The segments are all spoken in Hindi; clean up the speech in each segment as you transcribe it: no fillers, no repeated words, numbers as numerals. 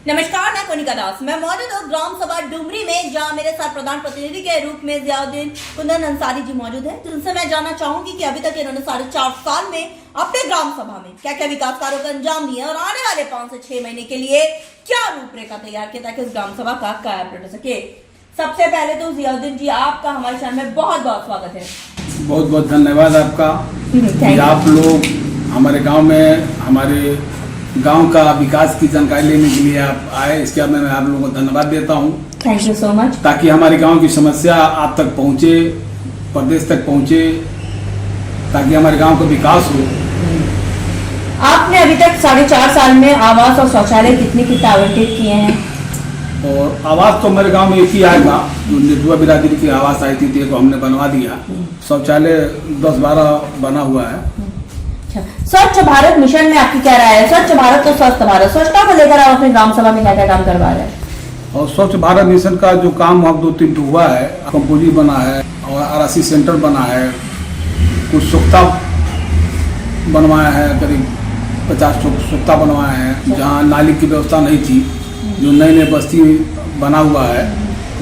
नमस्कार, मैं कोनिका दास। मैं मौजूद हूँ ग्राम सभा डुमरी में, जहाँ मेरे साथ प्रधान प्रतिनिधि के रूप में जियाउद्दीन कुंदन अंसारी जी मौजूद हैं, जिनसे मैं जानना चाहूंगी कि अभी तक इन्होंने 4.5 साल में अपने ग्राम सभा में क्या क्या विकास कार्यों को अंजाम दिए और आने वाले 5 से 6 महीने के लिए क्या रूपरेखा तैयार की ताकि इस ग्राम सभा का कायापलट हो सके। सबसे पहले तो जियाउद्दीन जी, आपका हमारे चैनल में बहुत बहुत स्वागत है। बहुत बहुत धन्यवाद आपका कि आप लोग हमारे गांव में हमारे गांव का विकास की जानकारी लेने के लिए आप आए। इसके बाद मैं आप लोगों को धन्यवाद देता हूं। Thank you so much. ताकि हमारे गांव की समस्या आप तक पहुंचे, प्रदेश तक पहुंचे, ताकि हमारे गांव का विकास हो। आपने अभी तक 4.5 साल में आवास और शौचालय कितने आवंटित किए हैं? और आवास तो मेरे गांव में एक ही आएगा, जो नेटुआ बिरादरी की आवास आई थी, को हमने बनवा दिया। शौचालय 10-12 बना हुआ है। स्वच्छ भारत मिशन में आपकी क्या राय है? स्वच्छ भारत तो स्वस्थ भारत, स्वच्छता को लेकर आप अपने ग्राम सभा में क्या क्या काम करवा रहे हैं? और स्वच्छ भारत मिशन का जो काम अब 2-3 हुआ है, कंपोजी बना है और आरसी सेंटर बना है, कुछ सुख्ता बनवाया है, करीब 50 सुख्ता बनवाया है। जहाँ नाली की व्यवस्था नहीं थी, जो नई बस्ती बना हुआ है,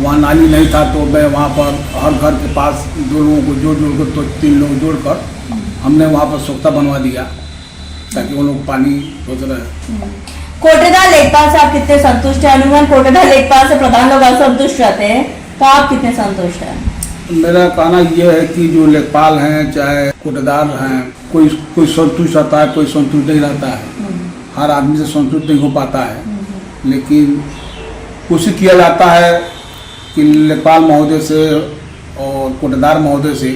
वहाँ नाली नहीं था, तो मैं वहाँ पर हर घर के पास 2 लोगों को जोड़ कर, तो 3 लोग जोड़कर हमने वहाँ पर सुख्ता बनवा दिया, ताकि वो लोग पानी सोच रहे। कोटेदार लेखपाल से आप कितने संतुष्ट हैं? अनुमान कोटेदार लेखपाल से प्रधान लोग असंतुष्ट रहते हैं, तो आप कितने संतुष्ट हैं? मेरा कहना यह है कि जो लेखपाल हैं, चाहे कोटेदार हैं, कोई संतुष्ट रहता है, कोई संतुष्ट नहीं रहता है। हर आदमी से संतुष्ट नहीं हो पाता है, लेकिन कोशिश किया जाता है कि लेखपाल महोदय से और कोटेदार महोदय से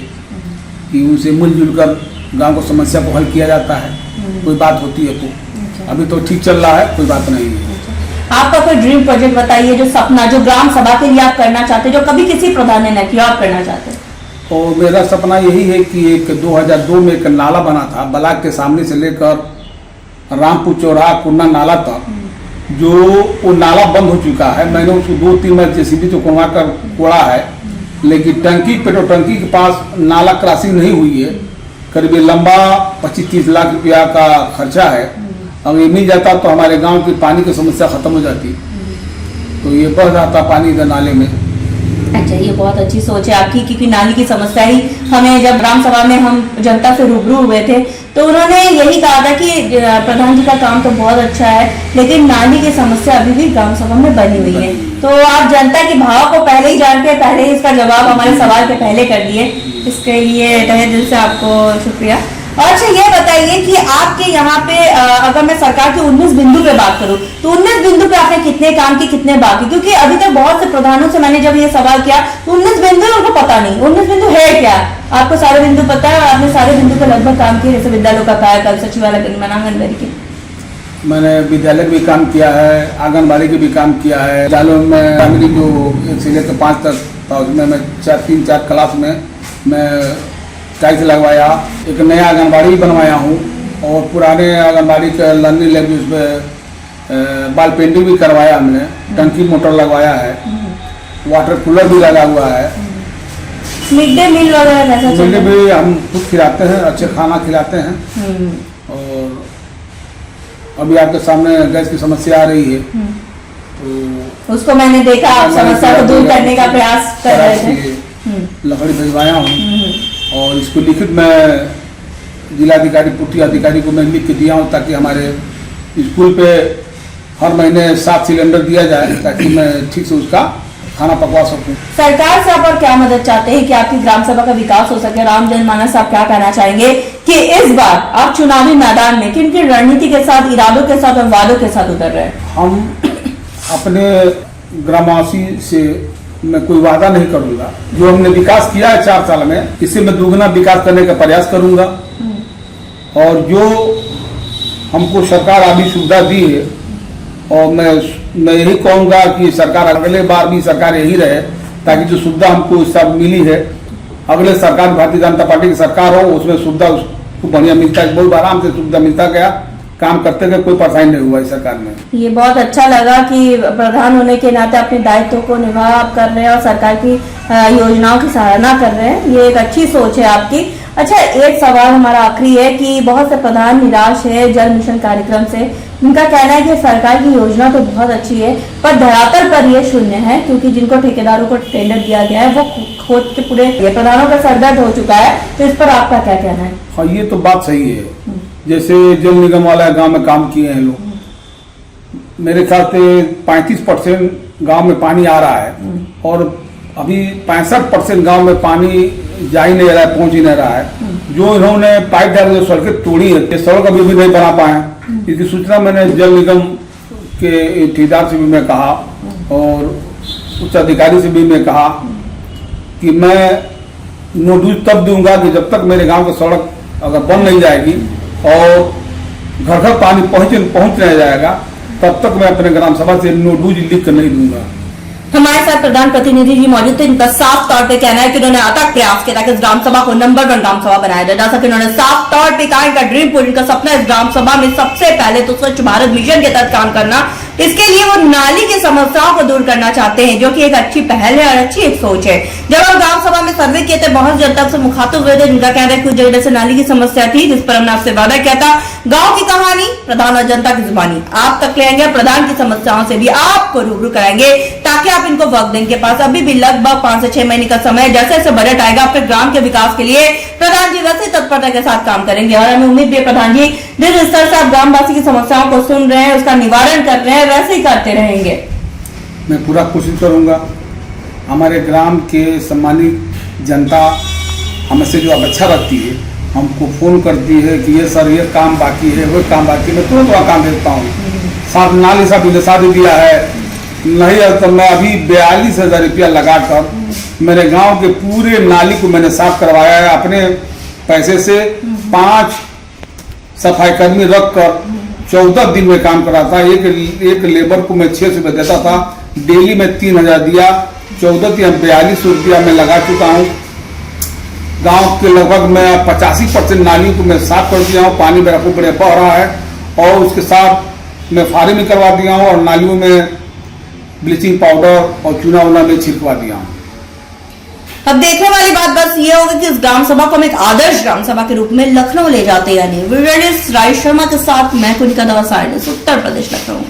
कि उनसे मिलजुल कर गाँव को समस्या को हल किया जाता है। कोई बात होती है तो अभी तो ठीक चल रहा है, कोई बात नहीं है। आपका कोई ड्रीम प्रोजेक्ट बताइए, जो सपना, जो ग्राम सभा के लिए आप करना चाहते, जो कभी किसी प्रधान ने न किया, आप करना चाहते हैं? और मेरा सपना यही है कि एक 2002 में एक नाला बना था ब्लॉक के सामने से लेकर रामपुर चौराहा कुन्ना नाला तक, जो वो नाला बंद हो चुका है। मैंने उसको 2-3 बार जेसीबी तो कोड़ा कर कोड़ा है, लेकिन टंकी, पेट्रोल टंकी के पास नाला क्रॉसिंग नहीं हुई है। करीब लंबा 25-30 लाख रुपया का खर्चा है। अगर ये मिल जाता तो हमारे गांव की पानी की समस्या खत्म हो जाती, तो ये बढ़ जाता पानी का नाले में। अच्छा, ये बहुत अच्छी सोच है आपकी, क्योंकि नाली की समस्या ही हमें, जब ग्राम सभा में हम जनता से रूबरू हुए थे, तो उन्होंने यही कहा था कि प्रधान जी का काम तो बहुत अच्छा है, लेकिन नाली की समस्या अभी भी ग्राम सभा में बनी हुई है। तो आप जनता के भाव को पहले ही जानते हैं, पहले ही इसका जवाब हमारे सवाल के पहले कर दिए, इसके लिए तहे दिल से आपको शुक्रिया। और अच्छा, ये बताइए कि आपके यहाँ पे अगर मैं सरकार के 19 बिंदु पे बात करूं, तो 19 बिंदु पे आपने कितने काम किए, कितने बाकी? क्योंकि अभी तक बहुत से प्रधानों से मैंने जब ये सवाल किया, 19 बिंदु उनको पता नहीं 19 बिंदु है क्या। आपको सारे बिंदु पता है और आपने सारे बिंदु पे लगभग काम किए, जैसे विद्यालयों का कायाकल्प, सचिवालय का निर्माण, आंगनबाड़ी के। मैंने विद्यालय भी काम किया है, आंगनबाड़ी के भी काम किया है। विद्यालयों में प्राइमरी जो 1 से लेकर 5 तक था, उसमें मैं 3-4 क्लास में मैं टाइल्स लगवाया। एक नया आंगनबाड़ी बनवाया हूँ, और पुराने आंगनबाड़ी के लर्निंग लैब उस पर बाल पेंटिंग भी करवाया हमने। टंकी मोटर लगवाया है, वाटर कूलर भी लगा हुआ है। मिड डे मील वगैरह मिड डे भी हम खुद खिलाते हैं, अच्छे खाना खिलाते हैं। और अभी आपके सामने गैस की समस्या आ रही है, तो उसको मैंने देखा, आप समस्या को दूर करने का प्रयास कर रहे थे। लकड़ी भिजवाया हूँ, और इसको लिखित में जिलाधिकारी, पूर्ति अधिकारी को मैं लिख के दिया हूँ, ताकि हमारे स्कूल पे हर महीने 7 सिलेंडर दिया जाए, ताकि मैं ठीक से उसका खाना पकवा सकूं। सरकार से आप और क्या मदद चाहते हैं कि आपकी ग्राम सभा का विकास हो सके? राम जनमानस आप क्या कहना चाहेंगे कि इस बार आप चुनावी मैदान में किन किन रणनीति के साथ, इरादों के साथ और वादों के साथ उतर रहे हैं? हम अपने ग्रामवासी से मैं कोई वादा नहीं करूंगा। जो हमने विकास किया है 4 साल में, इससे मैं दुगना विकास करने का प्रयास करूंगा। और जो हमको सरकार अभी सुविधा दी है, और मैं यही कहूंगा कि सरकार अगले बार भी सरकार यही रहे, ताकि जो सुविधा हमको सब मिली है, अगले सरकार भारतीय जनता पार्टी की सरकार हो, उसमें सुविधा उसको बढ़िया मिलता है। बहुत आराम से सुविधा मिलता गया, काम करते गए, कोई परेशानी नहीं हुआ इस सरकार में। ये बहुत अच्छा लगा कि प्रधान होने के नाते अपने दायित्व को निभा कर रहे हैं और सरकार की योजनाओं की सराहना कर रहे हैं। ये एक अच्छी सोच है आपकी। अच्छा, एक सवाल हमारा आखिरी है कि बहुत से प्रधान निराश है जल मिशन कार्यक्रम से। उनका कहना है कि सरकार की योजना तो बहुत अच्छी है पर धरातल पर ये शून्य है, क्योंकि जिनको ठेकेदारों को टेंडर दिया गया है वो खोद के पूरे ये प्रधानों का सरदर्द हो चुका है। तो इस पर आपका क्या कहना है? हाँ, ये तो बात सही है। जैसे जल निगम वाला गांव में काम किए हैं लोग, मेरे ख्याल से 35% गांव में पानी आ रहा है और अभी 65% गांव में पानी जा ही नहीं रहा है, पहुंच ही नहीं रहा है। जो इन्होंने पाइप डाल जो सड़कें तोड़ी है, ये सड़क अभी भी नहीं बना पाए। इसकी सूचना मैंने जल निगम के ठेकेदार से भी मैं कहा और उच्च अधिकारी से भी मैं कहा कि मैं नोटिस तब दूंगा कि जब तक मेरे गांव की सड़क अगर बन नहीं जाएगी और घर घर पानी पहुंच नहीं जाएगा, तब तक मैं अपने ग्राम सभा से नोटिस लिख कर नहीं दूंगा। हमारे साथ प्रधान प्रतिनिधि जी मौजूद थे। इनका साफ तौर पे कहना है कि उन्होंने अथक प्रयास किया ताकि इस ग्राम सभा को नंबर 1 ग्राम सभा बनाया जाए। जैसा कि उन्होंने साफ तौर पे कहा, इनका ड्रीम पूरी, इनका सपना इस ग्राम सभा में सबसे पहले तो स्वच्छ भारत मिशन के तहत काम करना। इसके लिए वो नाली की समस्याओं को दूर करना चाहते हैं, जो कि एक अच्छी पहल है और अच्छी एक सोच है। जब हम ग्राम सभा में सर्वे किए थे, बहुत जनता से मुखातिब हुए थे, जिनका कहना है कुछ जगह से नाली की समस्या थी, जिस पर हमने आपसे वादा किया था गाँव की कहानी प्रधान और जनता की जुबानी आप तक ले आएंगे। प्रधान की समस्याओं से भी आपको रूबरू कराएंगे ताकि आप इनको वक्त देंगे। पास अभी भी लगभग 5 से 6 महीने का समय है। जैसे जैसे बजट आएगा आपके ग्राम के विकास के लिए प्रधान जी वैसे तत्परता के साथ काम करेंगे और हमें उम्मीद भी है प्रधान जी जिस स्तर से आप ग्रामवासी की समस्याओं को सुन रहे हैं, उसका निवारण कर रहे हैं, वैसे ही करते रहेंगे। मैं पूरा कोशिश करूंगा। हमारे ग्राम के सम्मानित जनता हमसे जो अपेक्षा रखती है, हमको फोन करती है कि ये सर ये काम बाकी है, वो काम बाकी है, मैं तुरंत वहाँ काम देता हूँ। साथ नाली सा भी दिया है, नहीं है तो मैं अभी 42,000 रुपया लगाकर मेरे गांव के पूरे नाली को मैंने साफ करवाया है अपने पैसे से। 5 सफाई कर्मी रख कर 14 दिन में काम कराता। एक लेबर को मैं 600 रुपये देता था, डेली में 3,000 दिया। 14 दिन 4200 रुपया मैं लगा चुका हूँ। गांव के लगभग मैं 85% नाली को मैं साफ कर दिया हूँ। पानी मेरा खूब बढ़िया बह रहा है और उसके साथ मैं फार्मिंग करवा दिया हूँ और नालियों में ब्लीचिंग पाउडर और चूना वूना में छिड़कवा दिया हूँ। अब देखने वाली बात बस ये होगी कि इस ग्राम सभा को हम एक आदर्श ग्राम सभा के रूप में लखनऊ ले जाते या नहीं। वीडियो जर्नलिस्ट राज शर्मा के साथ मैं कुनिका दवा, उत्तर प्रदेश, लखनऊ।